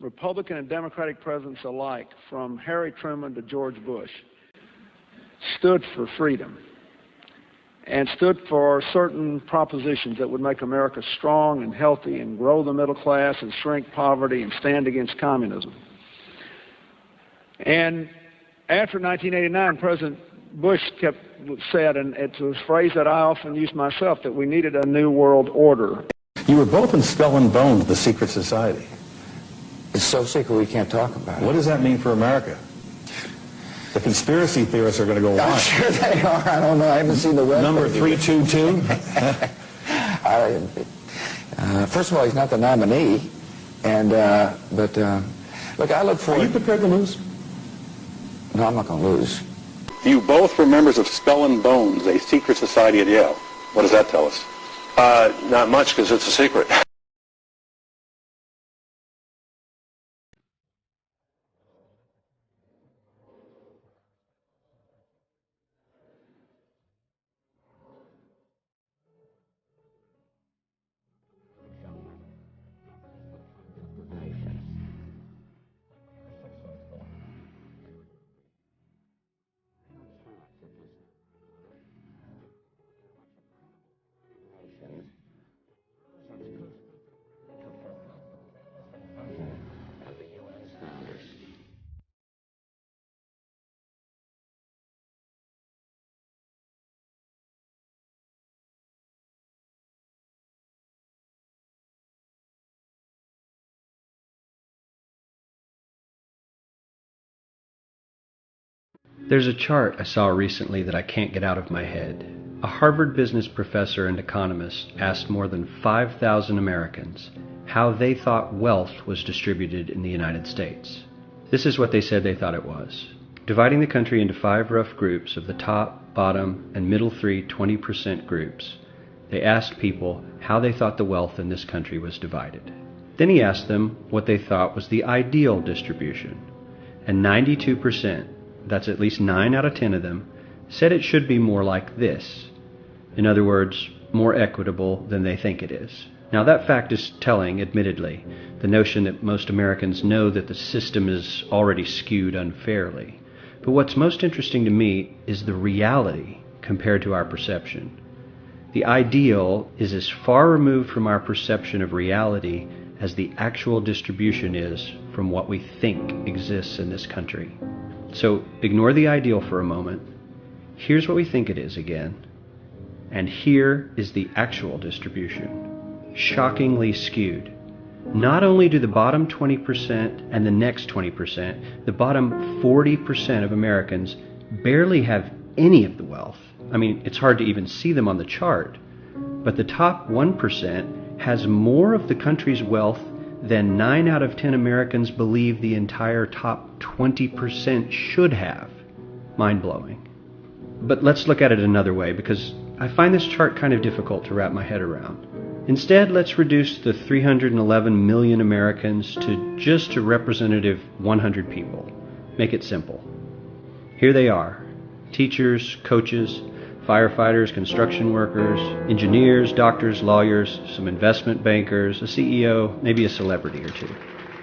Republican and Democratic presidents alike, from Harry Truman to George Bush, stood for freedom and stood for certain propositions that would make America strong and healthy and grow the middle class and shrink poverty and stand against communism. And after 1989, President Bush said, and it's a phrase that I often use myself, that we needed a new world order. You were both in Skull and Bones, the secret society. It's so secret we can't talk about it. What does that mean for America? The conspiracy theorists are going to go I'm on. sure they are. I don't know. I haven't seen the web. Number 322? First of all, he's not the nominee. And, look, I look forward... Are you prepared to lose? No, I'm not going to lose. You both were members of Skull and Bones, a secret society at Yale. What does that tell us? Not much, because it's a secret. There's a chart I saw recently that I can't get out of my head. A Harvard business professor and economist asked more than 5,000 Americans how they thought wealth was distributed in the United States. This is what they said they thought it was. Dividing the country into 5 rough groups of the top, bottom, and middle 3 20% groups, they asked people how they thought the wealth in this country was divided. Then he asked them what they thought was the ideal distribution, and 92%, that's at least 9 out of 10 of them, said it should be more like this. In other words, more equitable than they think it is. Now that fact is telling, admittedly, the notion that most Americans know that the system is already skewed unfairly. But what's most interesting to me is the reality compared to our perception. The ideal is as far removed from our perception of reality as the actual distribution is from what we think exists in this country. So ignore the ideal for a moment. Here's what we think it is again. And here is the actual distribution. Shockingly skewed. Not only do the bottom 20% and the next 20%, the bottom 40% of Americans barely have any of the wealth. I mean, it's hard to even see them on the chart. But the top 1% has more of the country's wealth than 9 out of 10 Americans believe the entire top 20% should have. Mind-blowing. But let's look at it another way, because I find this chart kind of difficult to wrap my head around. Instead, let's reduce the 311 million Americans to just a representative 100 people. Make it simple. Here they are: teachers, coaches, firefighters, construction workers, engineers, doctors, lawyers, some investment bankers, a CEO, maybe a celebrity or two.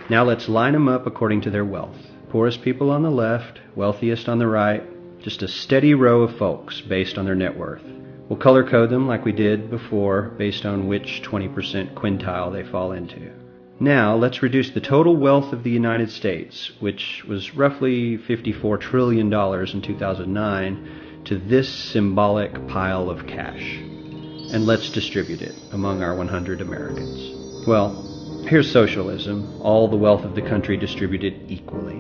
Now let's line them up according to their wealth. Poorest people on the left, wealthiest on the right, just a steady row of folks based on their net worth. We'll color code them like we did before based on which 20% quintile they fall into. Now let's reduce the total wealth of the United States, which was roughly $54 trillion in 2009, to this symbolic pile of cash. And let's distribute it among our 100 Americans. Well, here's socialism, all the wealth of the country distributed equally.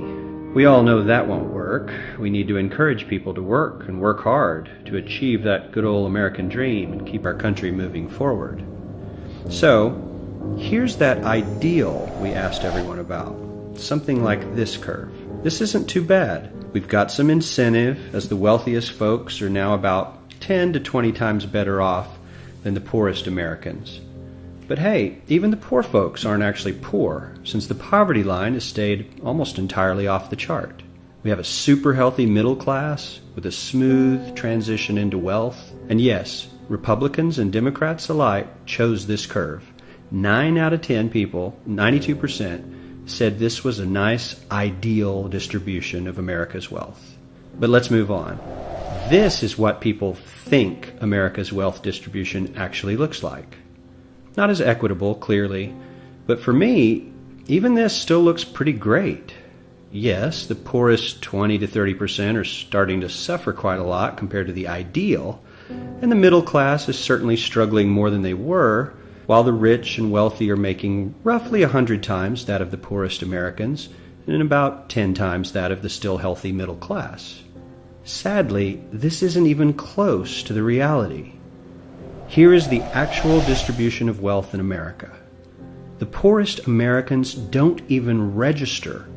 We all know that won't work. We need to encourage people to work and work hard to achieve that good old American dream and keep our country moving forward. So, here's that ideal we asked everyone about. Something like this curve. This isn't too bad. We've got some incentive, as the wealthiest folks are now about 10 to 20 times better off than the poorest Americans. But hey, even the poor folks aren't actually poor, since the poverty line has stayed almost entirely off the chart. We have a super healthy middle class with a smooth transition into wealth. And yes, Republicans and Democrats alike chose this curve. 9 out of 10 people, 92%, said this was a nice, ideal distribution of America's wealth. But let's move on. This is what people think America's wealth distribution actually looks like. Not as equitable, clearly, but for me, even this still looks pretty great. Yes, the poorest 20 to 30% are starting to suffer quite a lot compared to the ideal, and the middle class is certainly struggling more than they were, while the rich and wealthy are making roughly 100 times that of the poorest Americans and about 10 times that of the still healthy middle class. Sadly, this isn't even close to the reality. Here is the actual distribution of wealth in America. The poorest Americans don't even register.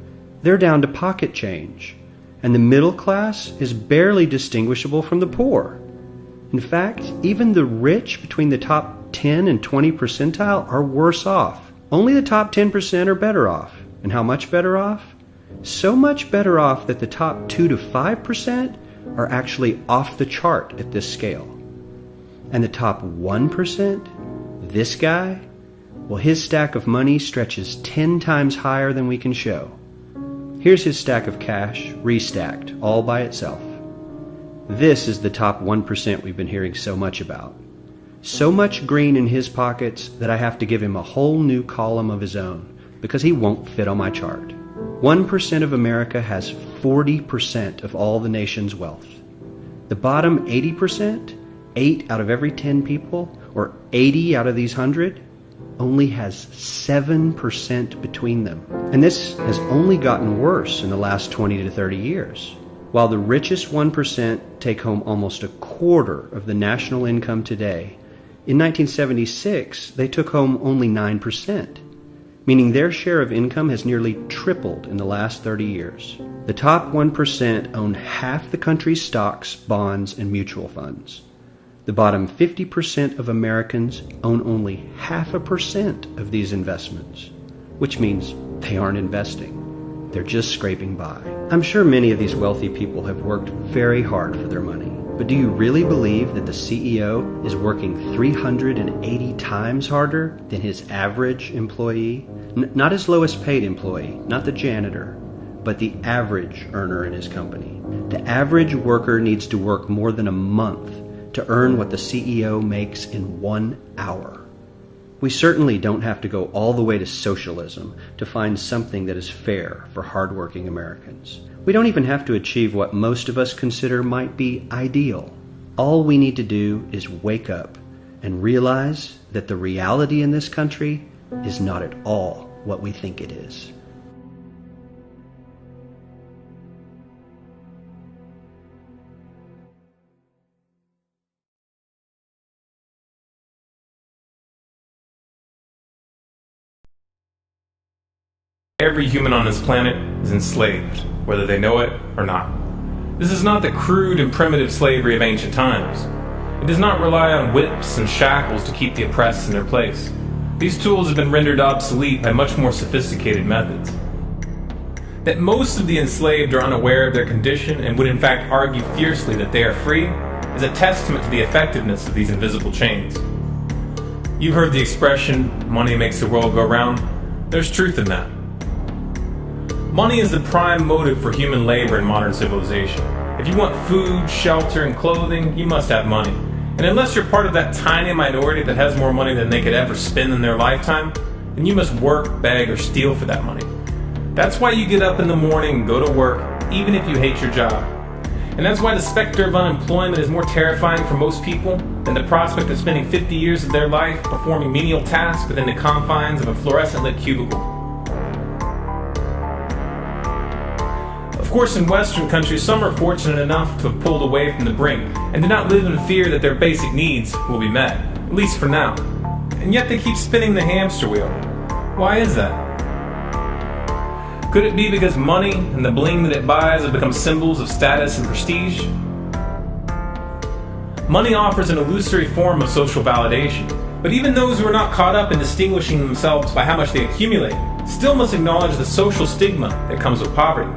They're down to pocket change, and the middle class is barely distinguishable from the poor. In fact, even the rich between the top 10 and 20 percentile are worse off. Only the top 10% are better off. And how much better off? So much better off that the top 2 to 5% are actually off the chart at this scale. And the top 1%, this guy, well, his stack of money stretches 10 times higher than we can show. Here's his stack of cash, restacked, all by itself. This is the top 1% we've been hearing so much about. So much green in his pockets that I have to give him a whole new column of his own because he won't fit on my chart. 1% of America has 40% of all the nation's wealth. The bottom 80%, 8 out of every 10 people, or 80 out of these 100, only has 7% between them. And this has only gotten worse in the last 20 to 30 years. While the richest 1% take home almost a quarter of the national income today, in 1976 they took home only 9%, meaning their share of income has nearly tripled in the last 30 years. The top 1% own half the country's stocks, bonds, and mutual funds. The bottom 50% of Americans own only 0.5% of these investments, which means they aren't investing. They're just scraping by. I'm sure many of these wealthy people have worked very hard for their money, but do you really believe that the CEO is working 380 times harder than his average employee? Not his lowest paid employee, not the janitor, but the average earner in his company. The average worker needs to work more than a month to earn what the CEO makes in 1 hour. We certainly don't have to go all the way to socialism to find something that is fair for hardworking Americans. We don't even have to achieve what most of us consider might be ideal. All we need to do is wake up and realize that the reality in this country is not at all what we think it is. Every human on this planet is enslaved, whether they know it or not. This is not the crude and primitive slavery of ancient times. It does not rely on whips and shackles to keep the oppressed in their place. These tools have been rendered obsolete by much more sophisticated methods. That most of the enslaved are unaware of their condition and would in fact argue fiercely that they are free is a testament to the effectiveness of these invisible chains. You've heard the expression, money makes the world go round. There's truth in that. Money is the prime motive for human labor in modern civilization. If you want food, shelter, and clothing, you must have money. And unless you're part of that tiny minority that has more money than they could ever spend in their lifetime, then you must work, beg, or steal for that money. That's why you get up in the morning and go to work, even if you hate your job. And that's why the specter of unemployment is more terrifying for most people than the prospect of spending 50 years of their life performing menial tasks within the confines of a fluorescent-lit cubicle. Of course, in Western countries, some are fortunate enough to have pulled away from the brink and do not live in fear that their basic needs will be met, at least for now. And yet they keep spinning the hamster wheel. Why is that? Could it be because money and the bling that it buys have become symbols of status and prestige? Money offers an illusory form of social validation, but even those who are not caught up in distinguishing themselves by how much they accumulate still must acknowledge the social stigma that comes with poverty.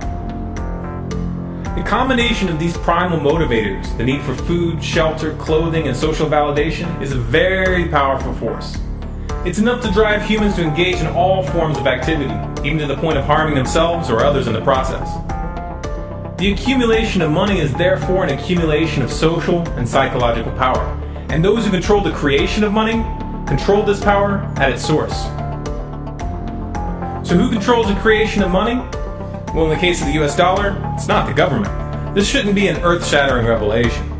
The combination of these primal motivators, the need for food, shelter, clothing, and social validation, is a very powerful force. It's enough to drive humans to engage in all forms of activity, even to the point of harming themselves or others in the process. The accumulation of money is therefore an accumulation of social and psychological power, and those who control the creation of money control this power at its source. So who controls the creation of money? Well, in the case of the US dollar, it's not the government. This shouldn't be an earth-shattering revelation.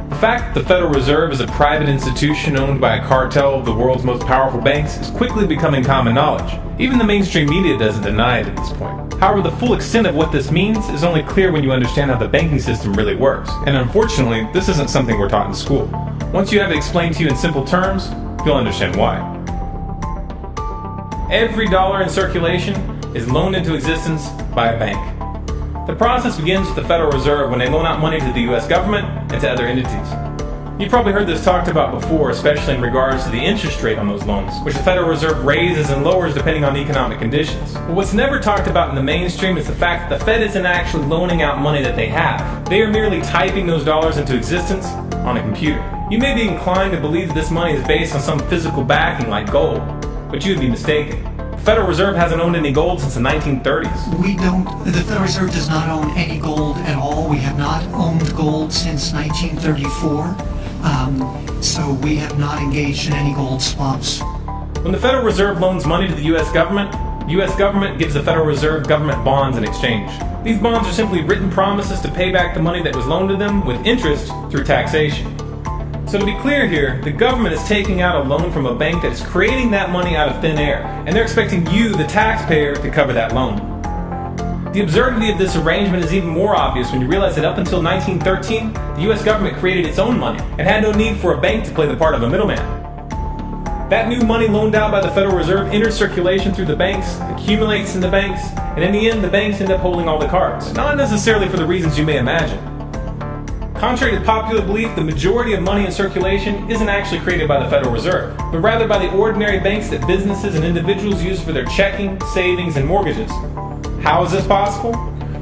The fact that the Federal Reserve is a private institution owned by a cartel of the world's most powerful banks is quickly becoming common knowledge. Even the mainstream media doesn't deny it at this point. However, the full extent of what this means is only clear when you understand how the banking system really works. And unfortunately, this isn't something we're taught in school. Once you have it explained to you in simple terms, you'll understand why. Every dollar in circulation is loaned into existence by a bank. The process begins with the Federal Reserve when they loan out money to the US government and to other entities. You've probably heard this talked about before, especially in regards to the interest rate on those loans, which the Federal Reserve raises and lowers depending on economic conditions. But what's never talked about in the mainstream is the fact that the Fed isn't actually loaning out money that they have. They are merely typing those dollars into existence on a computer. You may be inclined to believe that this money is based on some physical backing like gold, but you would be mistaken. The Federal Reserve hasn't owned any gold since the 1930s. The Federal Reserve does not own any gold at all. We have not owned gold since 1934. So we have not engaged in any gold swaps. When the Federal Reserve loans money to the US government gives the Federal Reserve government bonds in exchange. These bonds are simply written promises to pay back the money that was loaned to them with interest through taxation. So to be clear here, the government is taking out a loan from a bank that is creating that money out of thin air, and they're expecting you, the taxpayer, to cover that loan. The absurdity of this arrangement is even more obvious when you realize that up until 1913, the US government created its own money and had no need for a bank to play the part of a middleman. That new money loaned out by the Federal Reserve enters circulation through the banks, accumulates in the banks, and in the end, the banks end up holding all the cards. Not necessarily for the reasons you may imagine. Contrary to popular belief, the majority of money in circulation isn't actually created by the Federal Reserve, but rather by the ordinary banks that businesses and individuals use for their checking, savings, and mortgages. How is this possible?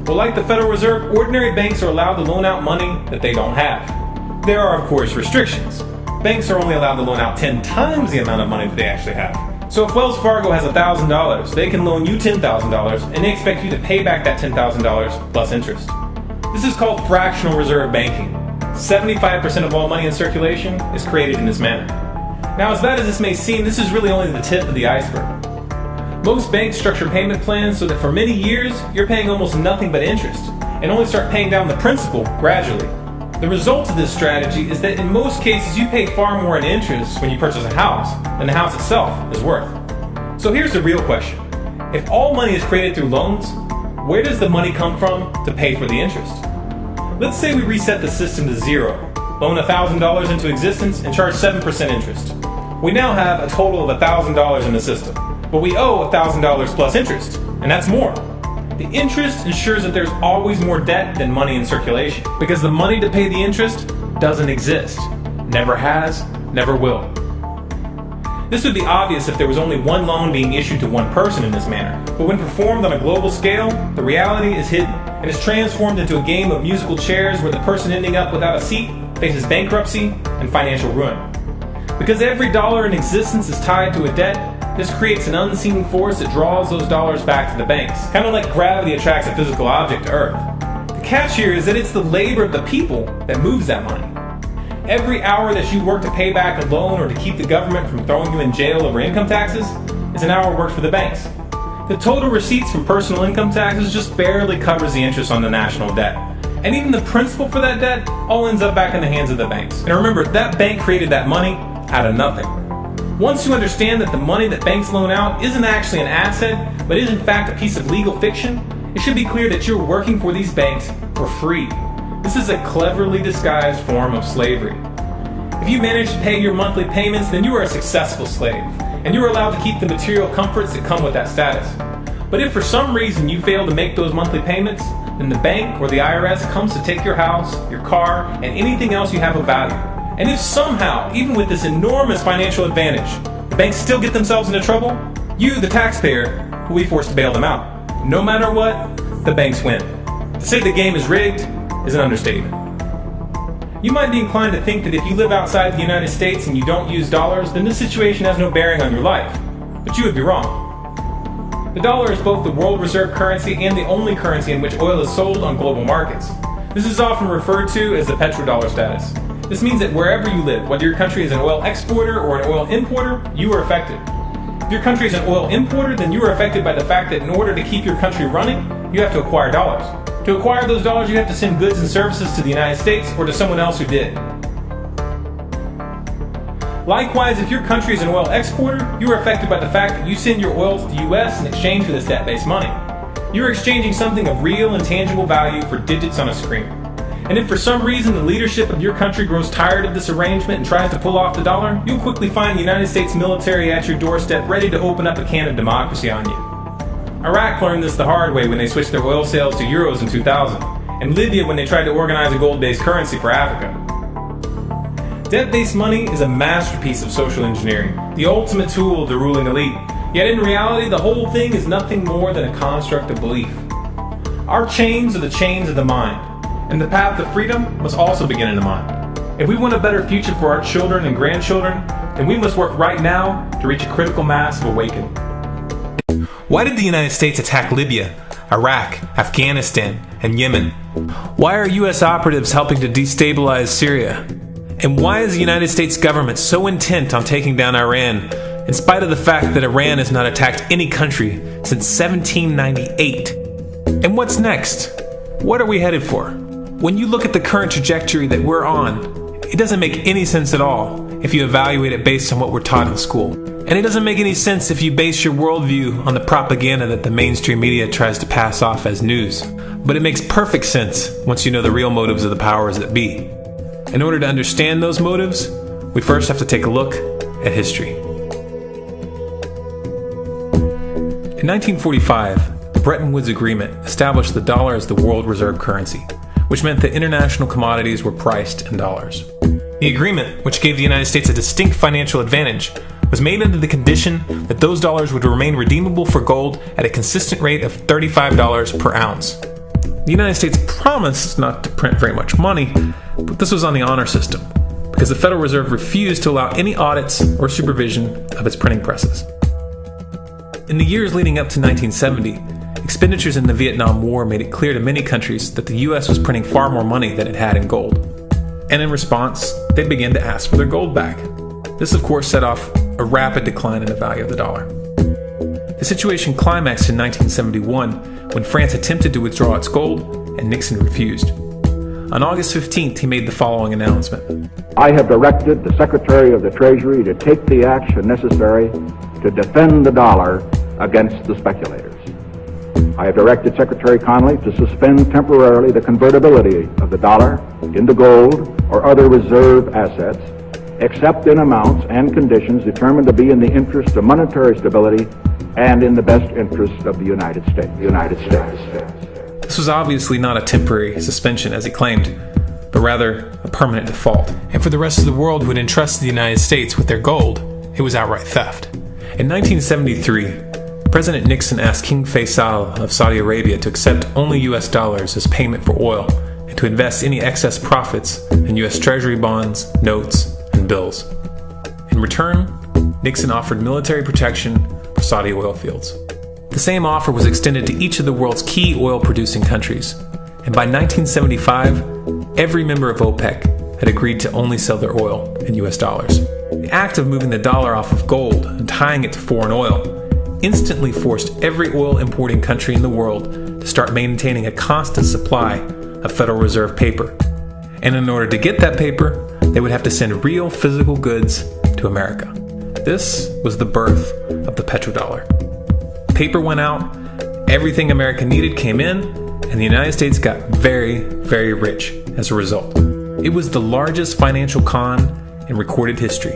Well, like the Federal Reserve, ordinary banks are allowed to loan out money that they don't have. There are, of course, restrictions. Banks are only allowed to loan out 10 times the amount of money that they actually have. So if Wells Fargo has $1,000, they can loan you $10,000, and they expect you to pay back that $10,000 plus interest. This is called fractional reserve banking. 75% of all money in circulation is created in this manner. Now, as bad as this may seem, this is really only the tip of the iceberg. Most banks structure payment plans so that for many years, you're paying almost nothing but interest, and only start paying down the principal gradually. The result of this strategy is that in most cases, you pay far more in interest when you purchase a house than the house itself is worth. So here's the real question. If all money is created through loans, where does the money come from to pay for the interest? Let's say we reset the system to zero, loan $1,000 into existence, and charge 7% interest. We now have a total of $1,000 in the system, but we owe $1,000 plus interest, and that's more. The interest ensures that there's always more debt than money in circulation, because the money to pay the interest doesn't exist. Never has, never will. This would be obvious if there was only one loan being issued to one person in this manner, but when performed on a global scale, the reality is hidden, and is transformed into a game of musical chairs where the person ending up without a seat faces bankruptcy and financial ruin. Because every dollar in existence is tied to a debt, this creates an unseen force that draws those dollars back to the banks, kind of like gravity attracts a physical object to Earth. The catch here is that it's the labor of the people that moves that money. Every hour that you work to pay back a loan or to keep the government from throwing you in jail over income taxes is an hour worked for the banks. The total receipts from personal income taxes just barely covers the interest on the national debt. And even the principal for that debt all ends up back in the hands of the banks. And remember, that bank created that money out of nothing. Once you understand that the money that banks loan out isn't actually an asset, but is in fact a piece of legal fiction, it should be clear that you're working for these banks for free. This is a cleverly disguised form of slavery. If you manage to pay your monthly payments, then you are a successful slave, and you are allowed to keep the material comforts that come with that status. But if for some reason you fail to make those monthly payments, then the bank or the IRS comes to take your house, your car, and anything else you have of value. And if somehow, even with this enormous financial advantage, the banks still get themselves into trouble, you, the taxpayer, will be forced to bail them out. No matter what, the banks win. To say the game is rigged is an understatement. You might be inclined to think that if you live outside the United States and you don't use dollars, then this situation has no bearing on your life. But you would be wrong. The dollar is both the world reserve currency and the only currency in which oil is sold on global markets. This is often referred to as the petrodollar status. This means that wherever you live, whether your country is an oil exporter or an oil importer, you are affected. If your country is an oil importer, then you are affected by the fact that in order to keep your country running, you have to acquire dollars. To acquire those dollars, you have to send goods and services to the United States or to someone else who did. Likewise, if your country is an oil exporter, you are affected by the fact that you send your oil to the US in exchange for this debt-based money. You are exchanging something of real and tangible value for digits on a screen. And if for some reason the leadership of your country grows tired of this arrangement and tries to pull off the dollar, you'll quickly find the United States military at your doorstep ready to open up a can of democracy on you. Iraq learned this the hard way when they switched their oil sales to euros in 2000, and Libya when they tried to organize a gold-based currency for Africa. Debt-based money is a masterpiece of social engineering, the ultimate tool of the ruling elite. Yet in reality, the whole thing is nothing more than a construct of belief. Our chains are the chains of the mind, and the path to freedom must also begin in the mind. If we want a better future for our children and grandchildren, then we must work right now to reach a critical mass of awakening. Why did the United States attack Libya, Iraq, Afghanistan, and Yemen? Why are U.S. operatives helping to destabilize Syria? And why is the United States government so intent on taking down Iran, in spite of the fact that Iran has not attacked any country since 1798? And what's next? What are we headed for? When you look at the current trajectory that we're on, it doesn't make any sense at all if you evaluate it based on what we're taught in school. And it doesn't make any sense if you base your worldview on the propaganda that the mainstream media tries to pass off as news. But it makes perfect sense once you know the real motives of the powers that be. In order to understand those motives, we first have to take a look at history. In 1945, the Bretton Woods Agreement established the dollar as the world reserve currency, which meant that international commodities were priced in dollars. The agreement, which gave the United States a distinct financial advantage, was made under the condition that those dollars would remain redeemable for gold at a consistent rate of $35 per ounce. The United States promised not to print very much money, but this was on the honor system, because the Federal Reserve refused to allow any audits or supervision of its printing presses. In the years leading up to 1970, expenditures in the Vietnam War made it clear to many countries that the U.S. was printing far more money than it had in gold. And in response, they began to ask for their gold back. This, of course, set off a rapid decline in the value of the dollar. The situation climaxed in 1971 when France attempted to withdraw its gold and Nixon refused. On August 15th, he made the following announcement. I have directed the Secretary of the Treasury to take the action necessary to defend the dollar against the speculators. I have directed Secretary Connally to suspend temporarily the convertibility of the dollar into gold or other reserve assets, except in amounts and conditions determined to be in the interest of monetary stability and in the best interest of the United States. This was obviously not a temporary suspension, as he claimed, but rather a permanent default. And for the rest of the world who had entrusted the United States with their gold, it was outright theft. In 1973, President Nixon asked King Faisal of Saudi Arabia to accept only U.S. dollars as payment for oil and to invest any excess profits in U.S. Treasury bonds, notes, and bills. In return, Nixon offered military protection for Saudi oil fields. The same offer was extended to each of the world's key oil-producing countries, and by 1975, every member of OPEC had agreed to only sell their oil in U.S. dollars. The act of moving the dollar off of gold and tying it to foreign oil instantly forced every oil-importing country in the world to start maintaining a constant supply of Federal Reserve paper. And in order to get that paper, they would have to send real physical goods to America. This was the birth of the petrodollar. Paper went out, everything America needed came in, and the United States got very, very rich as a result. It was the largest financial con in recorded history.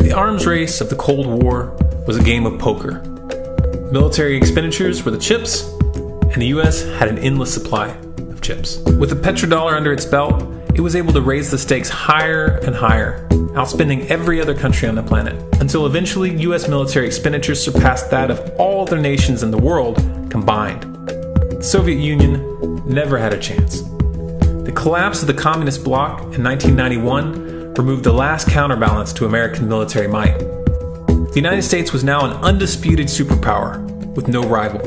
The arms race of the Cold War was a game of poker. Military expenditures were the chips, and the U.S. had an endless supply of chips. With the petrodollar under its belt, it was able to raise the stakes higher and higher, outspending every other country on the planet, until eventually U.S. military expenditures surpassed that of all other nations in the world combined. The Soviet Union never had a chance. The collapse of the communist bloc in 1991 removed the last counterbalance to American military might. The United States was now an undisputed superpower with no rival.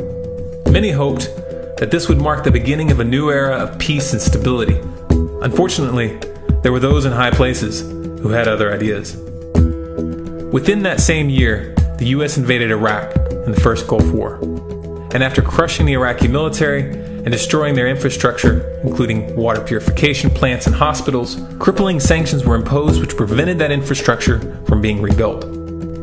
Many hoped that this would mark the beginning of a new era of peace and stability. Unfortunately, there were those in high places who had other ideas. Within that same year, the U.S. invaded Iraq in the first Gulf War. And after crushing the Iraqi military and destroying their infrastructure, including water purification plants and hospitals, crippling sanctions were imposed which prevented that infrastructure from being rebuilt.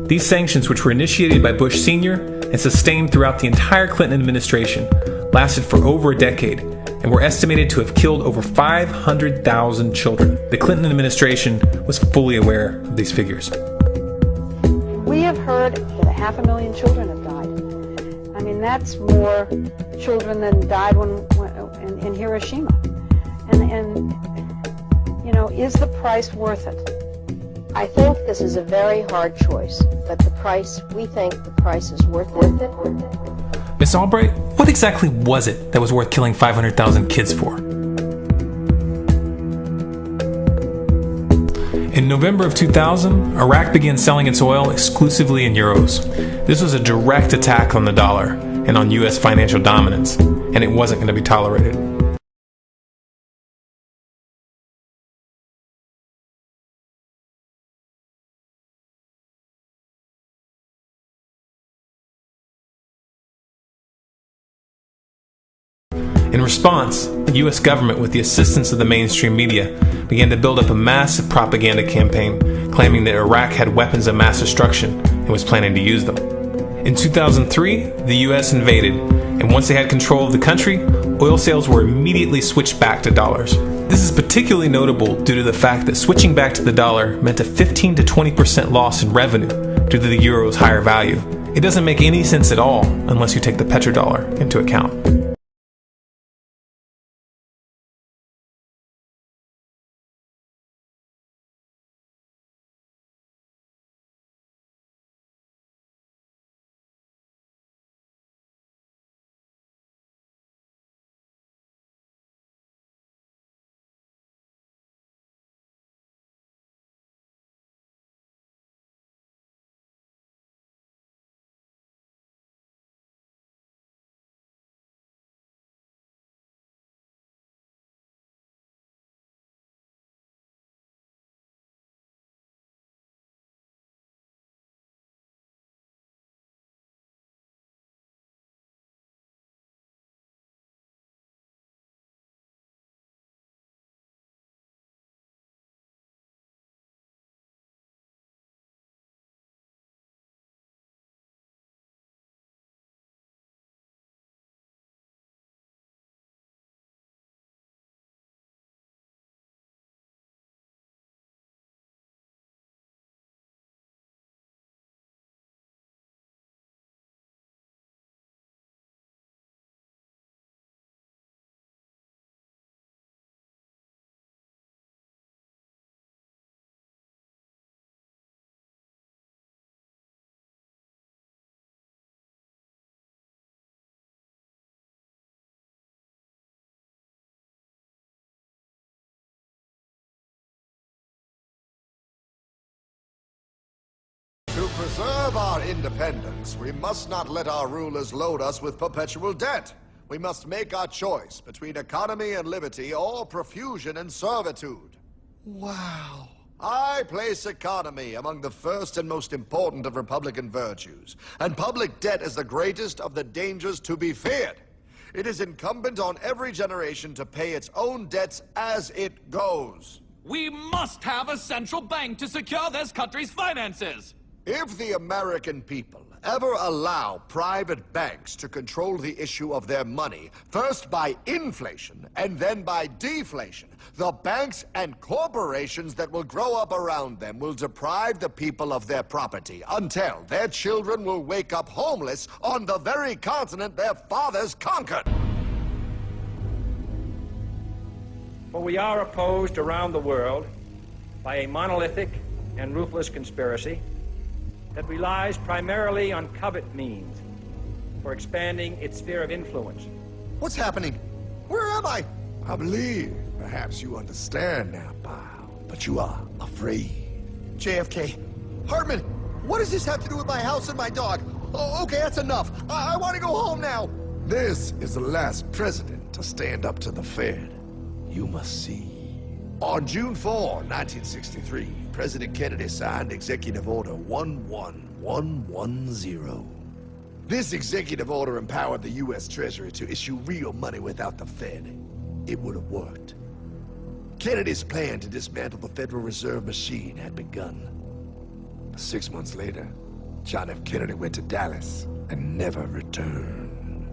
These sanctions, which were initiated by Bush Sr. and sustained throughout the entire Clinton administration, lasted for over a decade and were estimated to have killed over 500,000 children. The Clinton administration was fully aware of these figures. We have heard that 500,000 children have died. I mean, that's more children than died in Hiroshima. And, you know, is the price worth it? I think this is a very hard choice, but we think the price is worth it. Miss Albright, what exactly was it that was worth killing 500,000 kids for? In November of 2000, Iraq began selling its oil exclusively in euros. This was a direct attack on the dollar and on U.S. financial dominance, and it wasn't going to be tolerated. In response, the U.S. government, with the assistance of the mainstream media, began to build up a massive propaganda campaign claiming that Iraq had weapons of mass destruction and was planning to use them. In 2003, the U.S. invaded, and once they had control of the country, oil sales were immediately switched back to dollars. This is particularly notable due to the fact that switching back to the dollar meant a 15 to 20% loss in revenue due to the euro's higher value. It doesn't make any sense at all unless you take the petrodollar into account. To preserve our independence, we must not let our rulers load us with perpetual debt. We must make our choice between economy and liberty or profusion and servitude. Wow. I place economy among the first and most important of Republican virtues, and public debt is the greatest of the dangers to be feared. It is incumbent on every generation to pay its own debts as it goes. We must have a central bank to secure this country's finances. If the American people ever allow private banks to control the issue of their money, first by inflation and then by deflation, the banks and corporations that will grow up around them will deprive the people of their property until their children will wake up homeless on the very continent their fathers conquered. For we are opposed around the world by a monolithic and ruthless conspiracy that relies primarily on covert means for expanding its sphere of influence What's happening? Where am I? I believe perhaps you understand now, pal, but you are afraid. JFK. Hartman, what does this have to do with my house and my dog? Oh, okay, that's enough. I want to go home now. This is the last president to stand up to the Fed. You must see. On June 4, 1963, President Kennedy signed Executive Order 11110. This executive order empowered the U.S. Treasury to issue real money without the Fed. It would have worked. Kennedy's plan to dismantle the Federal Reserve machine had begun. 6 months later, John F. Kennedy went to Dallas and never returned.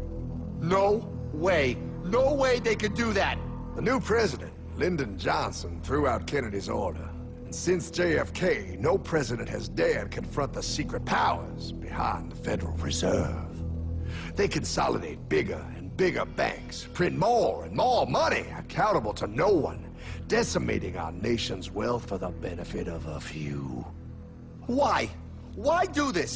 No way. No way they could do that. The new president, Lyndon Johnson, threw out Kennedy's order. And since JFK, no president has dared confront the secret powers behind the Federal Reserve. They consolidate bigger and bigger banks, print more and more money, accountable to no one, decimating our nation's wealth for the benefit of a few. Why? Why do this?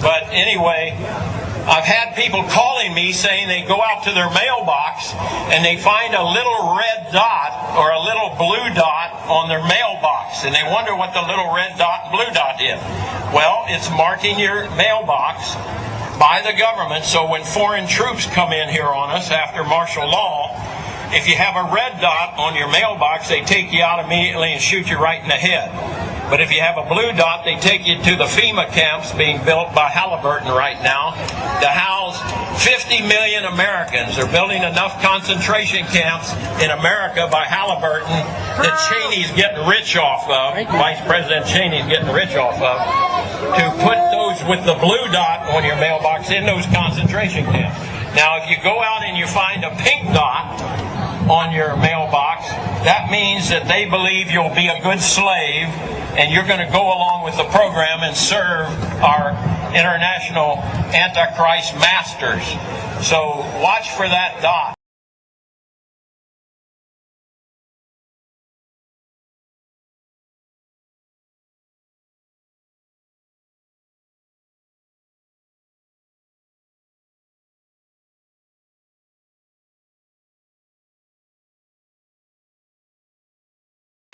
But anyway, I've had people calling me saying they go out to their mailbox and they find a little red dot or a little blue dot on their mailbox, and they wonder what the little red dot and blue dot is. Well, it's marking your mailbox by the government, so when foreign troops come in here on us after martial law, if you have a red dot on your mailbox, they take you out immediately and shoot you right in the head. But if you have a blue dot, they take you to the FEMA camps being built by Halliburton right now to house 50 million Americans. They're building enough concentration camps in America by Halliburton that Cheney's getting rich off of, Vice President Cheney's getting rich off of, to put those with the blue dot on your mailbox in those concentration camps. Now, if you go out and you find a pink dot on your mailbox, that means that they believe you'll be a good slave and you're going to go along with the program and serve our international Antichrist masters. So watch for that dot.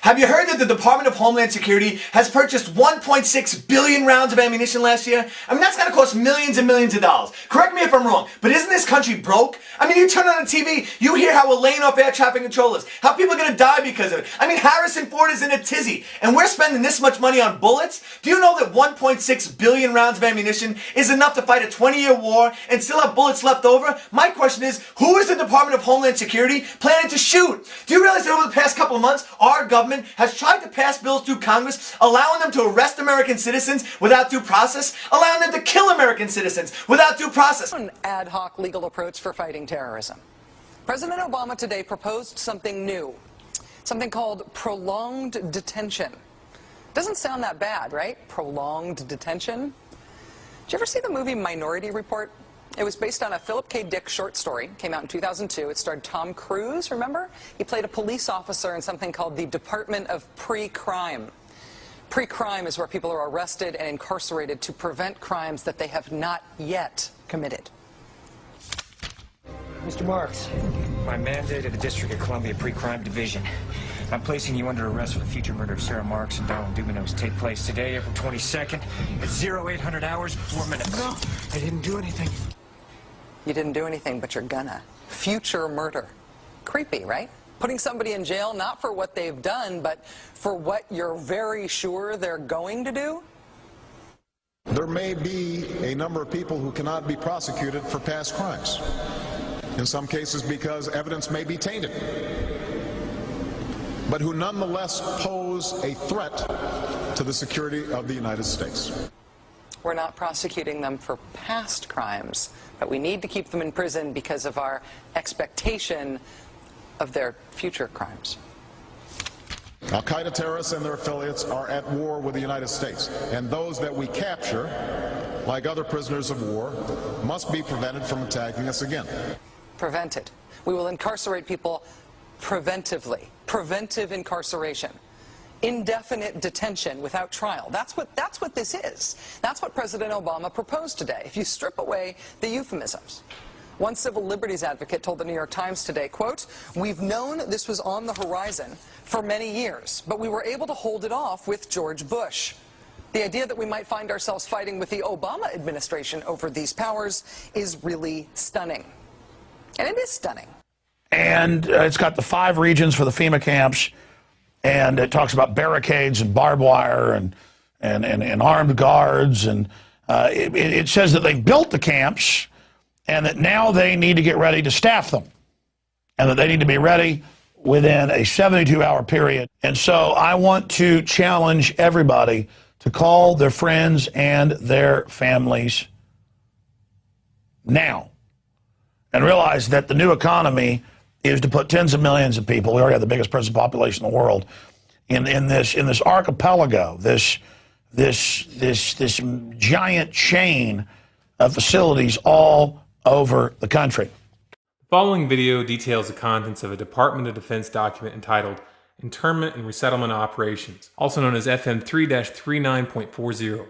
Have you heard that the Department of Homeland Security has purchased 1.6 billion rounds of ammunition last year? I mean, that's going to cost millions and millions of dollars. Correct me if I'm wrong, but isn't this country broke? I mean, you turn on the TV, you hear how we're laying off air traffic controllers, how people are going to die because of it. I mean, Harrison Ford is in a tizzy, and we're spending this much money on bullets? Do you know that 1.6 billion rounds of ammunition is enough to fight a 20-year war and still have bullets left over? My question is, who is the Department of Homeland Security planning to shoot? Do you realize that over the past couple of months, our government has tried to pass bills through Congress allowing them to arrest American citizens without due process, allowing them to kill American citizens without due process? An ad hoc legal approach for fighting terrorism. President Obama today proposed something new, something called prolonged detention. Doesn't sound that bad, right? Prolonged detention. Did you ever see the movie Minority Report? It was based on a Philip K. Dick short story. Came out in 2002. It starred Tom Cruise, remember? He played a police officer in something called the Department of Pre-Crime. Pre-crime is where people are arrested and incarcerated to prevent crimes that they have not yet committed. Mr. Marks, by mandate of the District of Columbia Pre-Crime Division, I'm placing you under arrest for the future murder of Sarah Marks and Donald Dubinos. Take place today, April 22nd, at 0800 hours, 4 minutes. No, I didn't do anything. You didn't do anything, but you're gonna. Future murder. Creepy, right? Putting somebody in jail not for what they've done, but for what you're very sure they're going to do? There may be a number of people who cannot be prosecuted for past crimes. In some cases because evidence may be tainted, but who nonetheless pose a threat to the security of the United States. We're not prosecuting them for past crimes, but we need to keep them in prison because of our expectation of their future crimes. Al-Qaeda terrorists and their affiliates are at war with the United States, and those that we capture, like other prisoners of war, must be prevented from attacking us again. Prevented. We will incarcerate people preventively. Preventive incarceration. Indefinite detention without trial. That's what this is. That's what President Obama proposed today, if you strip away the euphemisms. One civil liberties advocate told the New York Times today, quote, "We've known this was on the horizon for many years, but we were able to hold it off with George Bush. The idea that we might find ourselves fighting with the Obama administration over these powers is really stunning." And it is stunning. And it's got the 5 regions for the FEMA camps, and it talks about barricades and barbed wire and armed guards, and it says that they built the camps and that now they need to get ready to staff them, and that they need to be ready within a 72-hour period. And so I want to challenge everybody to call their friends and their families now and realize that the new economy is to put tens of millions of people, we already have the biggest prison population in the world, in this archipelago, this giant chain of facilities all over the country. The following video details the contents of a Department of Defense document entitled Internment and Resettlement Operations, also known as FM 3-39.40.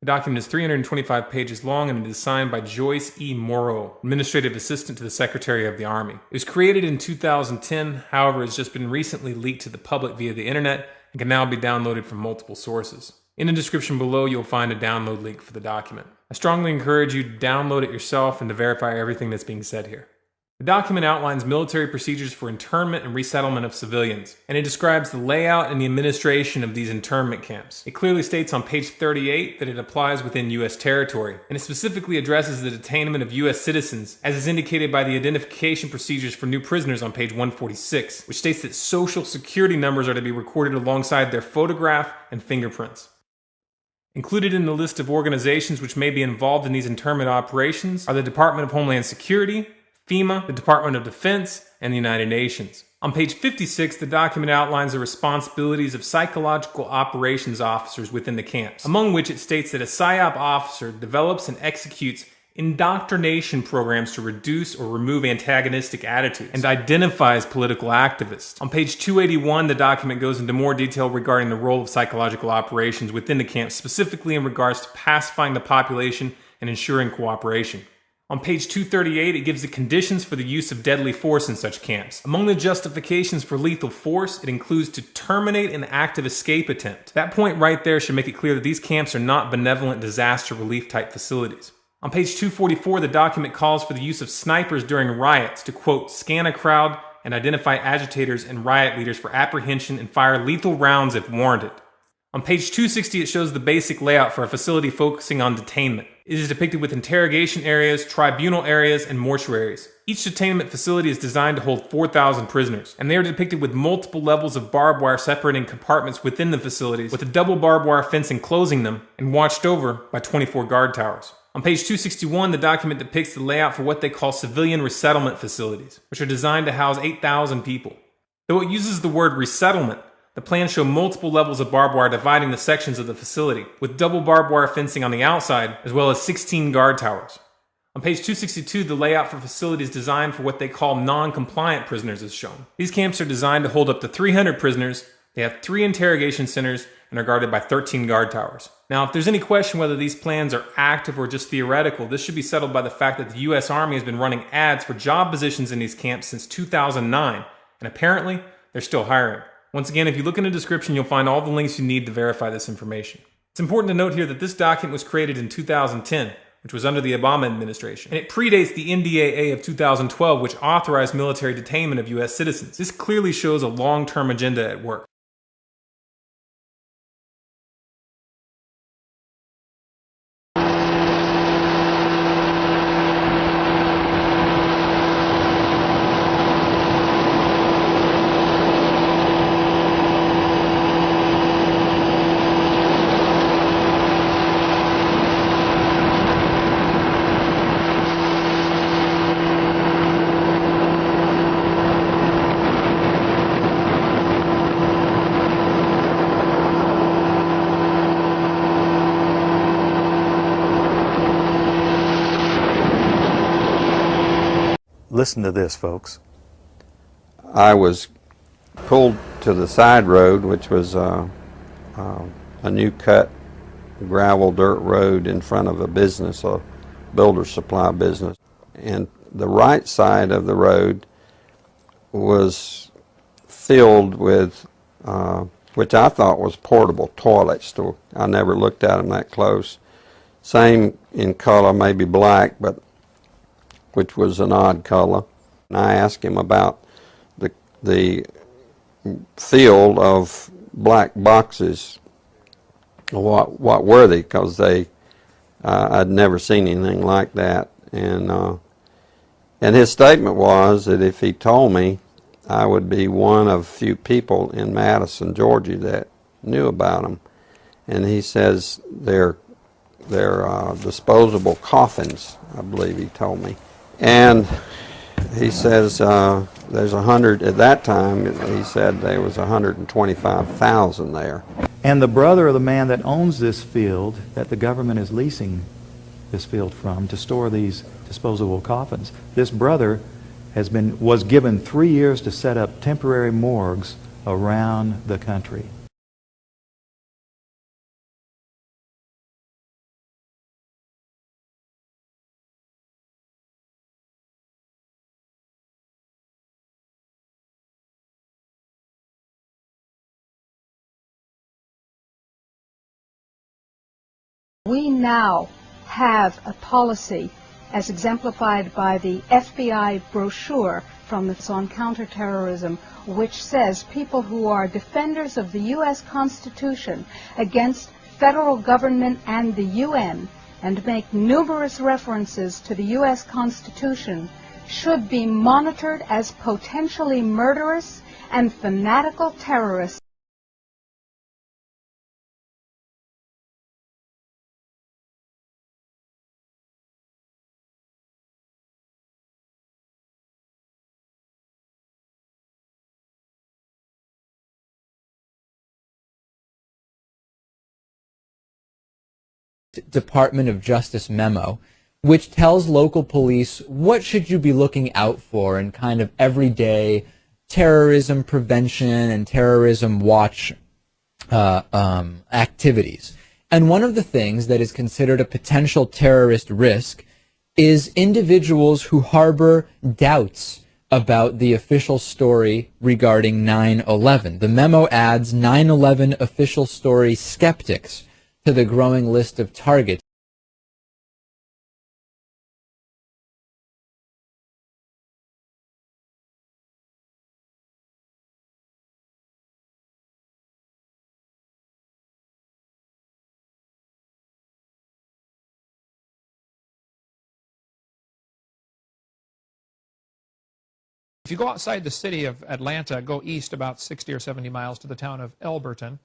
The document is 325 pages long and it is signed by Joyce E. Morrow, Administrative Assistant to the Secretary of the Army. It was created in 2010, however, it's just been recently leaked to the public via the internet and can now be downloaded from multiple sources. In the description below, you'll find a download link for the document. I strongly encourage you to download it yourself and to verify everything that's being said here. The document outlines military procedures for internment and resettlement of civilians, and it describes the layout and the administration of these internment camps. It clearly states on page 38 that it applies within U.S. territory, and it specifically addresses the detainment of U.S. citizens, as is indicated by the identification procedures for new prisoners on page 146, which states that social security numbers are to be recorded alongside their photograph and fingerprints. Included in the list of organizations which may be involved in these internment operations are the Department of Homeland Security, FEMA, the Department of Defense, and the United Nations. On page 56, the document outlines the responsibilities of psychological operations officers within the camps, among which it states that a PSYOP officer develops and executes indoctrination programs to reduce or remove antagonistic attitudes and identifies political activists. On page 281, the document goes into more detail regarding the role of psychological operations within the camps, specifically in regards to pacifying the population and ensuring cooperation. On page 238, it gives the conditions for the use of deadly force in such camps. Among the justifications for lethal force, it includes to terminate an active escape attempt. That point right there should make it clear that these camps are not benevolent disaster relief type facilities. On page 244, the document calls for the use of snipers during riots to, quote, scan a crowd and identify agitators and riot leaders for apprehension and fire lethal rounds if warranted. On page 260, it shows the basic layout for a facility focusing on detainment. It is depicted with interrogation areas, tribunal areas, and mortuaries. Each detainment facility is designed to hold 4,000 prisoners, and they are depicted with multiple levels of barbed wire separating compartments within the facilities, with a double barbed wire fence enclosing them, and watched over by 24 guard towers. On page 261, the document depicts the layout for what they call civilian resettlement facilities, which are designed to house 8,000 people. Though it uses the word resettlement, the plans show multiple levels of barbed wire dividing the sections of the facility, with double barbed wire fencing on the outside, as well as 16 guard towers. On page 262, the layout for facilities designed for what they call non-compliant prisoners is shown. These camps are designed to hold up to 300 prisoners, they have 3 interrogation centers, and are guarded by 13 guard towers. Now, if there's any question whether these plans are active or just theoretical, this should be settled by the fact that the U.S. Army has been running ads for job positions in these camps since 2009, and apparently, they're still hiring. Once again, if you look in the description, you'll find all the links you need to verify this information. It's important to note here that this document was created in 2010, which was under the Obama administration, and it predates the NDAA of 2012, which authorized military detainment of U.S. citizens. This clearly shows a long-term agenda at work. Listen to this, folks. I was pulled to the side road, which was a new cut gravel dirt road in front of a business, a builder supply business. And the right side of the road was filled with, which I thought was portable toilets. I never looked at them that close. Same in color, maybe black, but which was an odd color. And I asked him about the field of black boxes. What were they? Because I'd never seen anything like that. And his statement was that if he told me, I would be one of few people in Madison, Georgia that knew about them. And he says they're disposable coffins, I believe he told me. And he says there's 100, at that time he said there was 125,000 there. And the brother of the man that owns this field, that the government is leasing this field from to store these disposable coffins, this brother was given 3 years to set up temporary morgues around the country. We now have a policy, as exemplified by the FBI brochure on counterterrorism, which says people who are defenders of the U.S. Constitution against federal government and the UN, and make numerous references to the U.S. Constitution, should be monitored as potentially murderous and fanatical terrorists. Department of Justice memo, which tells local police what should you be looking out for in kind of everyday terrorism prevention and terrorism watch activities. And one of the things that is considered a potential terrorist risk is individuals who harbor doubts about the official story regarding 9/11. The memo adds 9/11 official story skeptics to the growing list of targets. If you go outside the city of Atlanta, go east about 60 or 70 miles to the town of Elberton,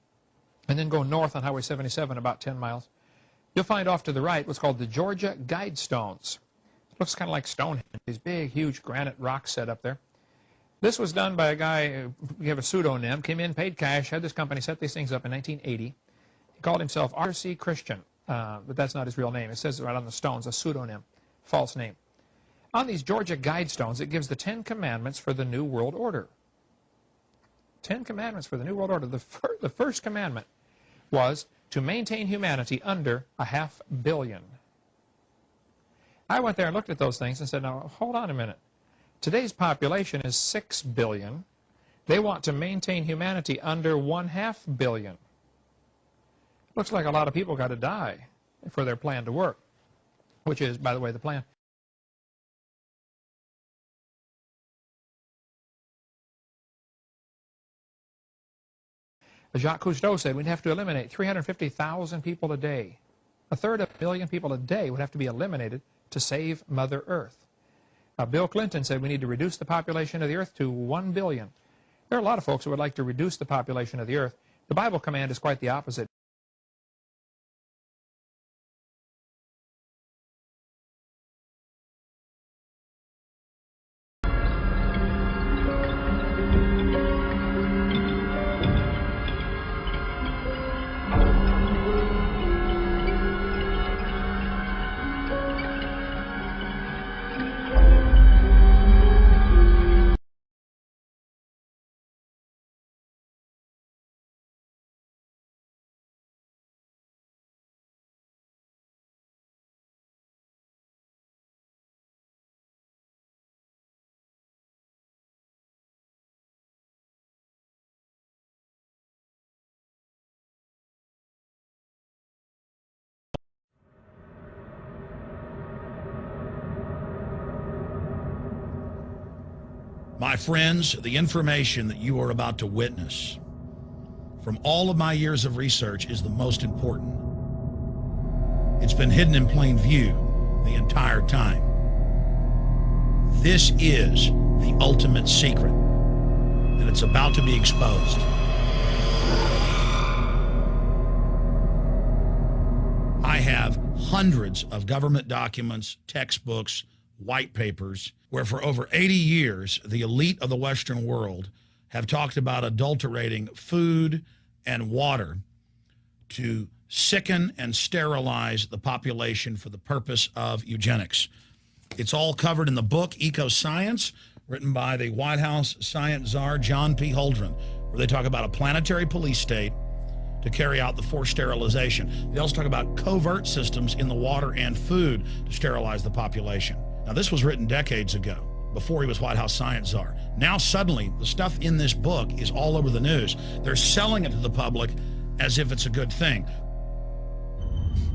and then go north on Highway 77 about 10 miles, you'll find off to the right what's called the Georgia Guidestones. It looks kind of like Stonehenge, these big, huge granite rocks set up there. This was done by a guy, we have a pseudonym, came in, paid cash, had this company set these things up in 1980. He called himself R.C. Christian, but that's not his real name. It says right on the stones, a pseudonym, false name. On these Georgia Guidestones, it gives the 10 Commandments for the New World Order. 10 Commandments for the New World Order. The first commandment was to maintain humanity under 500 million. I went there and looked at those things and said, now, hold on a minute. Today's population is 6 billion. They want to maintain humanity under 500 million. Looks like a lot of people got to die for their plan to work, which is, by the way, the plan. Jacques Cousteau said we'd have to eliminate 350,000 people a day. A third of a million people a day would have to be eliminated to save Mother Earth. Bill Clinton said we need to reduce the population of the Earth to 1 billion. There are a lot of folks who would like to reduce the population of the Earth. The Bible command is quite the opposite. My friends, the information that you are about to witness from all of my years of research is the most important. It's been hidden in plain view the entire time. This is the ultimate secret, and it's about to be exposed. I have hundreds of government documents, textbooks, white papers, where for over 80 years, the elite of the Western world have talked about adulterating food and water to sicken and sterilize the population for the purpose of eugenics. It's all covered in the book Eco-Science, written by the White House science czar John P. Holdren, where they talk about a planetary police state to carry out the forced sterilization. They also talk about covert systems in the water and food to sterilize the population. Now, this was written decades ago, before he was White House science czar. Now, suddenly, the stuff in this book is all over the news. They're selling it to the public as if it's a good thing.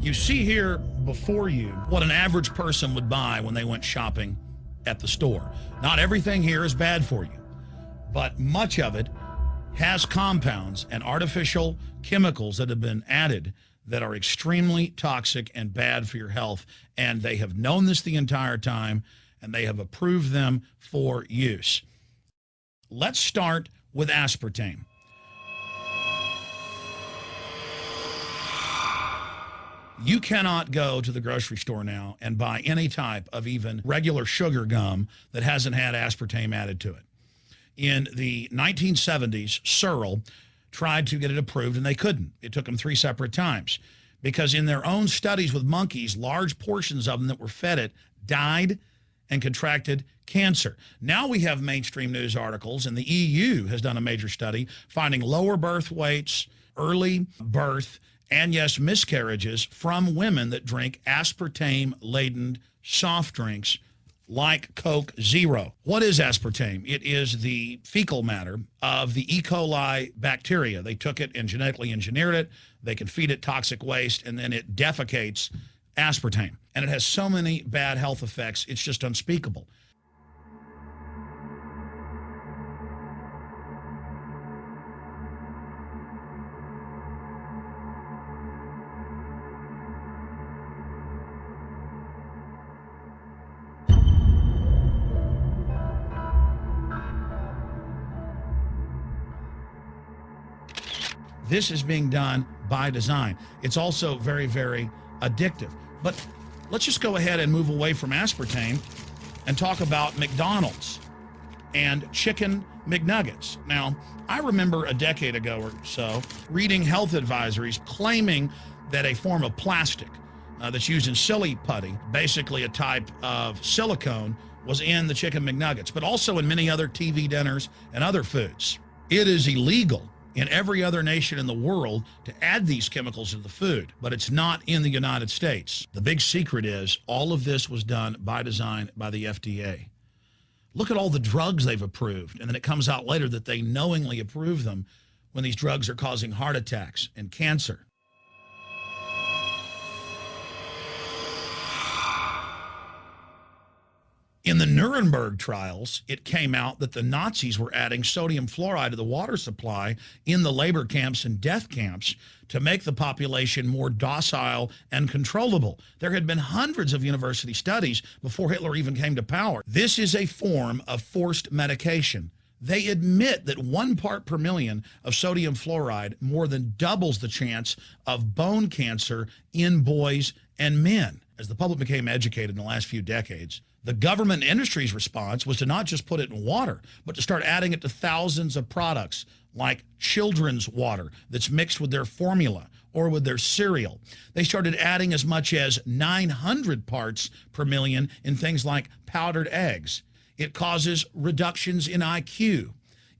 You see here before you what an average person would buy when they went shopping at the store. Not everything here is bad for you, but much of it has compounds and artificial chemicals that have been added that are extremely toxic and bad for your health. And they have known this the entire time, and they have approved them for use. Let's start with aspartame. You cannot go to the grocery store now and buy any type of even regular sugar gum that hasn't had aspartame added to it. In the 1970s, Searle tried to get it approved, and they couldn't. It took them 3 separate times because in their own studies with monkeys, large portions of them that were fed it died and contracted cancer. Now we have mainstream news articles, and the EU has done a major study finding lower birth weights, early birth, and yes, miscarriages from women that drink aspartame-laden soft drinks like Coke Zero. What is aspartame? It is the fecal matter of the E. coli bacteria. They took it and genetically engineered it. They can feed it toxic waste, and then it defecates aspartame. And it has so many bad health effects, it's just unspeakable. This is being done by design. It's also very, very addictive. But let's just go ahead and move away from aspartame and talk about McDonald's and chicken McNuggets. Now, I remember a decade ago or so reading health advisories claiming that a form of plastic that's used in silly putty, basically a type of silicone, was in the chicken McNuggets, but also in many other TV dinners and other foods. It is illegal in every other nation in the world to add these chemicals to the food, but it's not in the United States. The big secret is all of this was done by design by the FDA. Look at all the drugs they've approved, and then it comes out later that they knowingly approve them when these drugs are causing heart attacks and cancer. In the Nuremberg trials, it came out that the Nazis were adding sodium fluoride to the water supply in the labor camps and death camps to make the population more docile and controllable. There had been hundreds of university studies before Hitler even came to power. This is a form of forced medication. They admit that 1 part per million of sodium fluoride more than doubles the chance of bone cancer in boys and men. As the public became educated in the last few decades, the government and industry's response was to not just put it in water, but to start adding it to thousands of products like children's water that's mixed with their formula or with their cereal. They started adding as much as 900 parts per million in things like powdered eggs. It causes reductions in IQ.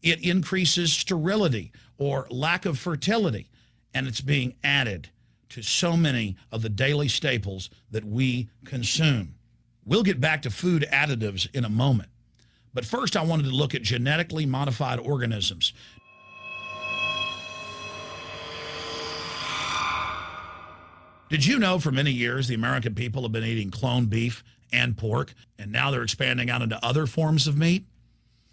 It increases sterility or lack of fertility, and it's being added to so many of the daily staples that we consume. We'll get back to food additives in a moment. But first, I wanted to look at genetically modified organisms. Did you know for many years the American people have been eating cloned beef and pork, and now they're expanding out into other forms of meat?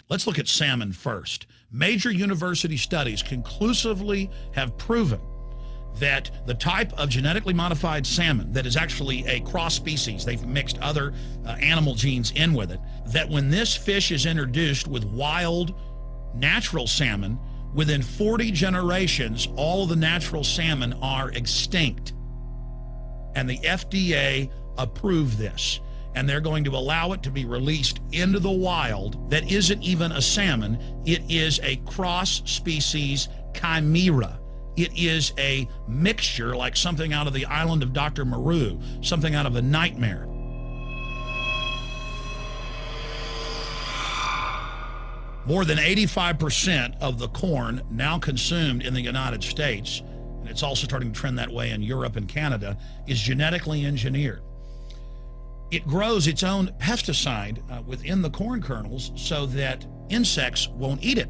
Let's look at salmon first. Major university studies conclusively have proven that the type of genetically modified salmon that is actually a cross species, they've mixed other animal genes in with it, that when this fish is introduced with wild natural salmon, within 40 generations, all of the natural salmon are extinct. And the FDA approved this. And they're going to allow it to be released into the wild that isn't even a salmon. It is a cross-species chimera. It is a mixture like something out of the island of Dr. Moreau, something out of a nightmare. More than 85% of the corn now consumed in the United States, and it's also starting to trend that way in Europe and Canada, is genetically engineered. It grows its own pesticide within the corn kernels so that insects won't eat it.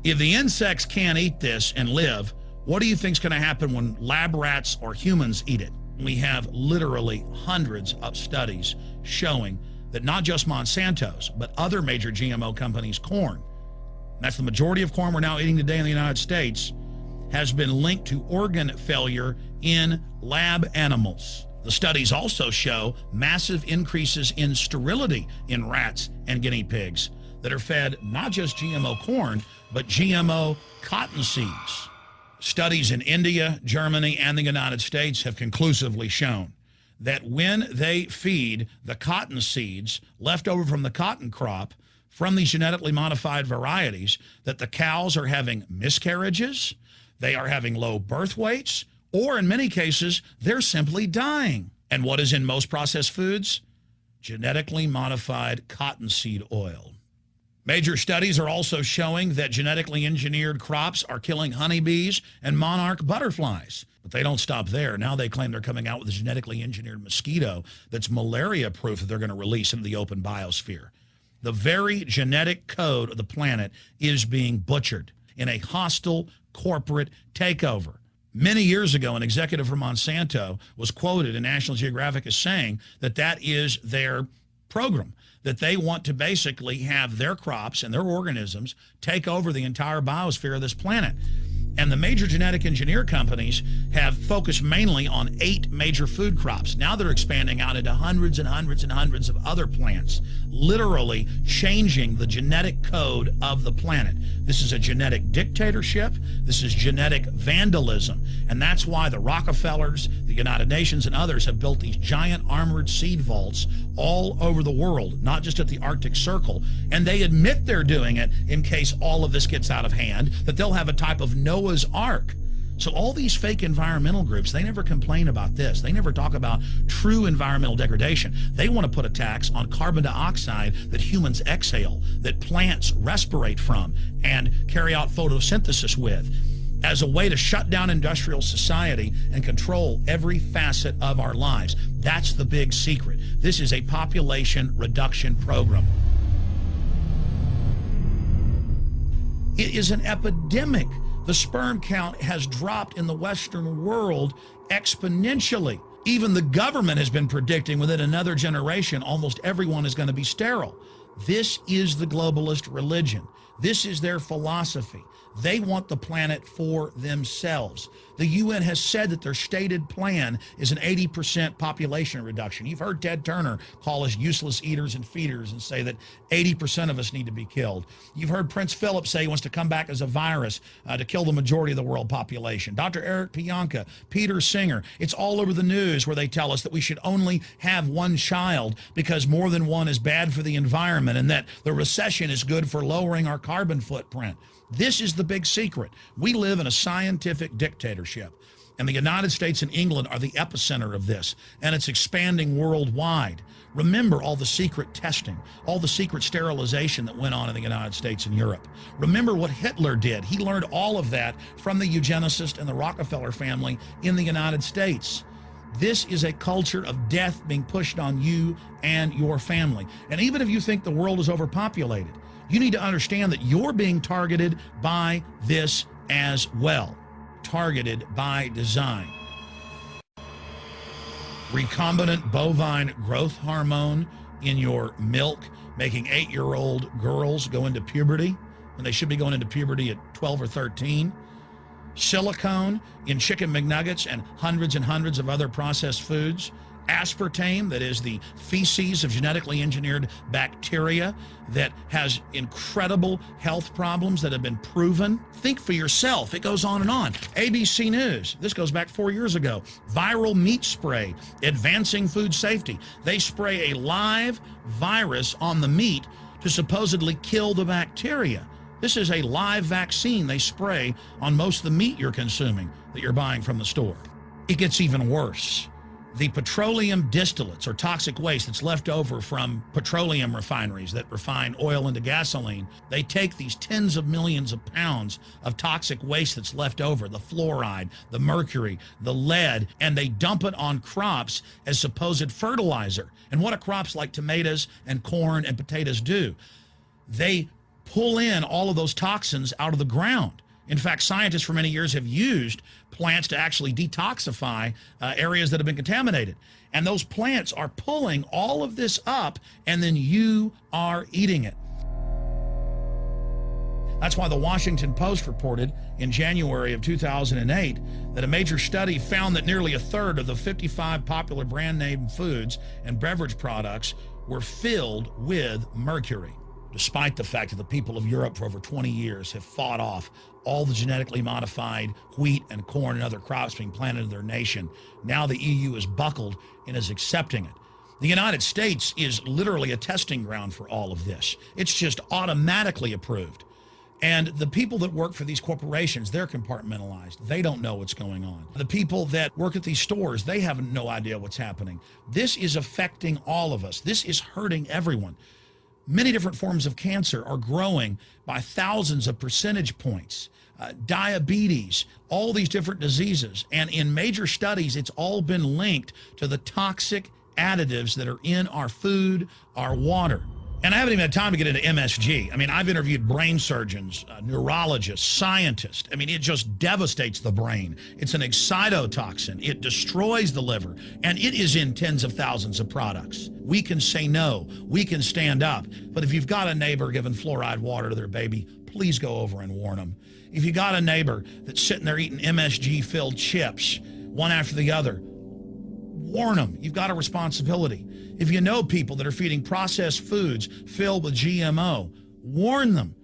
If the insects can't eat this and live, what do you think is going to happen when lab rats or humans eat it? We have literally hundreds of studies showing that not just Monsanto's, but other major GMO companies' corn, that's the majority of corn we're now eating today in the United States, has been linked to organ failure in lab animals. The studies also show massive increases in sterility in rats and guinea pigs that are fed not just GMO corn, but GMO cotton seeds. Studies in India, Germany, and the United States have conclusively shown that when they feed the cotton seeds left over from the cotton crop from these genetically modified varieties, that the cows are having miscarriages, they are having low birth weights, or in many cases, they're simply dying. And what is in most processed foods? Genetically modified cottonseed oil. Major studies are also showing that genetically engineered crops are killing honeybees and monarch butterflies. But they don't stop there. Now they claim they're coming out with a genetically engineered mosquito that's malaria-proof that they're going to release into the open biosphere. The very genetic code of the planet is being butchered in a hostile corporate takeover. Many years ago, an executive from Monsanto was quoted in National Geographic as saying that that is their program, that they want to basically have their crops and their organisms take over the entire biosphere of this planet. And the major genetic engineer companies have focused mainly on 8 major food crops. Now they're expanding out into hundreds and hundreds and hundreds of other plants, literally changing the genetic code of the planet. This is a genetic dictatorship. This is genetic vandalism. And that's why the Rockefellers, the United Nations, and others have built these giant armored seed vaults all over the world, not just at the Arctic Circle. And they admit they're doing it in case all of this gets out of hand, that they'll have a type of Noah's Ark. So all these fake environmental groups, they never complain about this. They never talk about true environmental degradation. They want to put a tax on carbon dioxide that humans exhale, that plants respirate from and carry out photosynthesis with, as a way to shut down industrial society and control every facet of our lives. That's the big secret. This is a population reduction program. It is an epidemic. The sperm count has dropped in the Western world exponentially. Even the government has been predicting within another generation, almost everyone is going to be sterile. This is the globalist religion. This is their philosophy. They want the planet for themselves. The UN has said that their stated plan is an 80% population reduction. You've heard Ted Turner call us useless eaters and feeders and say that 80% of us need to be killed. You've heard Prince Philip say he wants to come back as a virus to kill the majority of the world population. Dr. Eric Pianka, Peter Singer, it's all over the news where they tell us that we should only have one child because more than one is bad for the environment and that the recession is good for lowering our carbon footprint. This is the big secret. We live in a scientific dictatorship, and the United States and England are the epicenter of this, and it's expanding worldwide. Remember all the secret testing, all the secret sterilization that went on in the United States and Europe. Remember what Hitler did. He learned all of that from the eugenicist and the Rockefeller family in the United States. This is a culture of death being pushed on you and your family. And even if you think the world is overpopulated, you need to understand that you're being targeted by this as well. Targeted by design. Recombinant bovine growth hormone in your milk, making 8-year-old girls go into puberty when they should be going into puberty at 12 or 13. Silicone in chicken McNuggets and hundreds of other processed foods. Aspartame, that is the feces of genetically engineered bacteria that has incredible health problems that have been proven. Think for yourself. It goes on and on. ABC News, this goes back 4 years ago. Viral meat spray, advancing food safety. They spray a live virus on the meat to supposedly kill the bacteria. This is a live vaccine they spray on most of the meat you're consuming that you're buying from the store. It gets even worse. The petroleum distillates, or toxic waste that's left over from petroleum refineries that refine oil into gasoline, they take these tens of millions of pounds of toxic waste that's left over, the fluoride, the mercury, the lead, and they dump it on crops as supposed fertilizer. And what do crops like tomatoes and corn and potatoes do? They pull in all of those toxins out of the ground. In fact, scientists for many years have used plants to actually detoxify areas that have been contaminated. And those plants are pulling all of this up, and then you are eating it. That's why the Washington Post reported in January of 2008 that a major study found that nearly a third of the 55 popular brand name foods and beverage products were filled with mercury. Despite the fact that the people of Europe for over 20 years have fought off all the genetically modified wheat and corn and other crops being planted in their nation, now the EU is buckled and is accepting it. The United States is literally a testing ground for all of this. It's just automatically approved. And the people that work for these corporations, they're compartmentalized. They don't know what's going on. The people that work at these stores, they have no idea what's happening. This is affecting all of us. This is hurting everyone. Many different forms of cancer are growing by thousands of percentage points. Diabetes, all these different diseases. And in major studies, it's all been linked to the toxic additives that are in our food, our water. And I haven't even had time to get into MSG. I mean, I've interviewed brain surgeons, neurologists, scientists. I mean, it just devastates the brain. It's an excitotoxin. It destroys the liver, and it is in tens of thousands of products. We can say no. We can stand up. But if you've got a neighbor giving fluoride water to their baby, please go over and warn them. If you got a neighbor that's sitting there eating MSG-filled chips, one after the other, warn them. You've got a responsibility. If you know people that are feeding processed foods filled with GMO, warn them.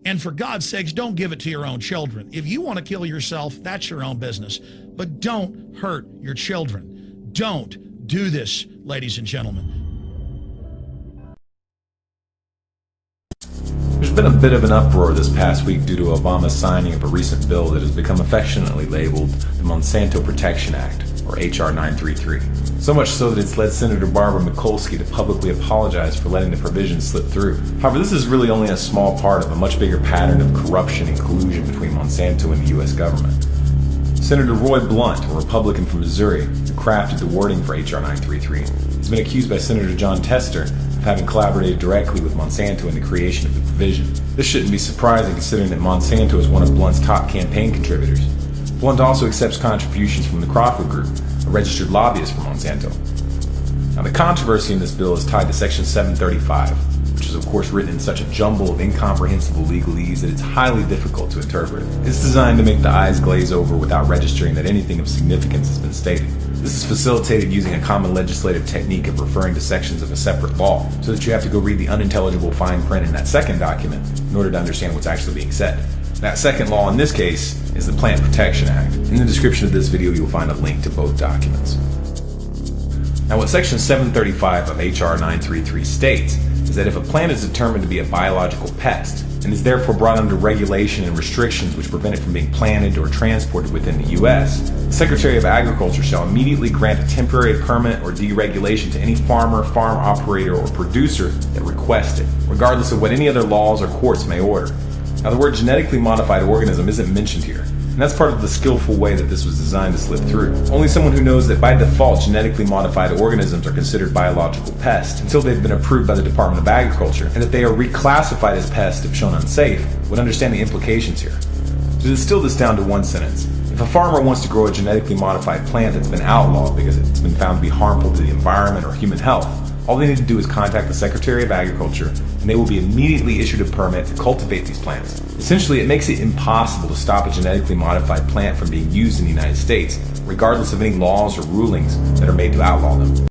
And for God's sakes, don't give it to your own children. If you want to kill yourself, that's your own business. But don't hurt your children. Don't do this, ladies and gentlemen. There's been a bit of an uproar this past week due to Obama's signing of a recent bill that has become affectionately labeled the Monsanto Protection Act, or H.R. 933. So much so that it's led Senator Barbara Mikulski to publicly apologize for letting the provisions slip through. However, this is really only a small part of a much bigger pattern of corruption and collusion between Monsanto and the U.S. government. Senator Roy Blunt, a Republican from Missouri, who crafted the wording for H.R. 933, has been accused by Senator John Tester of having collaborated directly with Monsanto in the creation of the provision. This shouldn't be surprising considering that Monsanto is one of Blunt's top campaign contributors. Blunt also accepts contributions from the Crawford Group, a registered lobbyist for Monsanto. Now, the controversy in this bill is tied to Section 735, which is of course written in such a jumble of incomprehensible legalese that it's highly difficult to interpret. It's designed to make the eyes glaze over without registering that anything of significance has been stated. This is facilitated using a common legislative technique of referring to sections of a separate law, so that you have to go read the unintelligible fine print in that second document in order to understand what's actually being said. That second law in this case is the Plant Protection Act. In the description of this video, you'll find a link to both documents. Now, what Section 735 of H.R. 933 states is that if a plant is determined to be a biological pest and is therefore brought under regulation and restrictions which prevent it from being planted or transported within the U.S., the Secretary of Agriculture shall immediately grant a temporary permit or deregulation to any farmer, farm operator, or producer that requests it, regardless of what any other laws or courts may order. Now, the word genetically modified organism isn't mentioned here, and that's part of the skillful way that this was designed to slip through. Only someone who knows that by default genetically modified organisms are considered biological pests until they've been approved by the Department of Agriculture, and that they are reclassified as pests if shown unsafe, would understand the implications here. To distill this down to one sentence, if a farmer wants to grow a genetically modified plant that's been outlawed because it's been found to be harmful to the environment or human health, all they need to do is contact the Secretary of Agriculture, and they will be immediately issued a permit to cultivate these plants. Essentially, it makes it impossible to stop a genetically modified plant from being used in the United States, regardless of any laws or rulings that are made to outlaw them.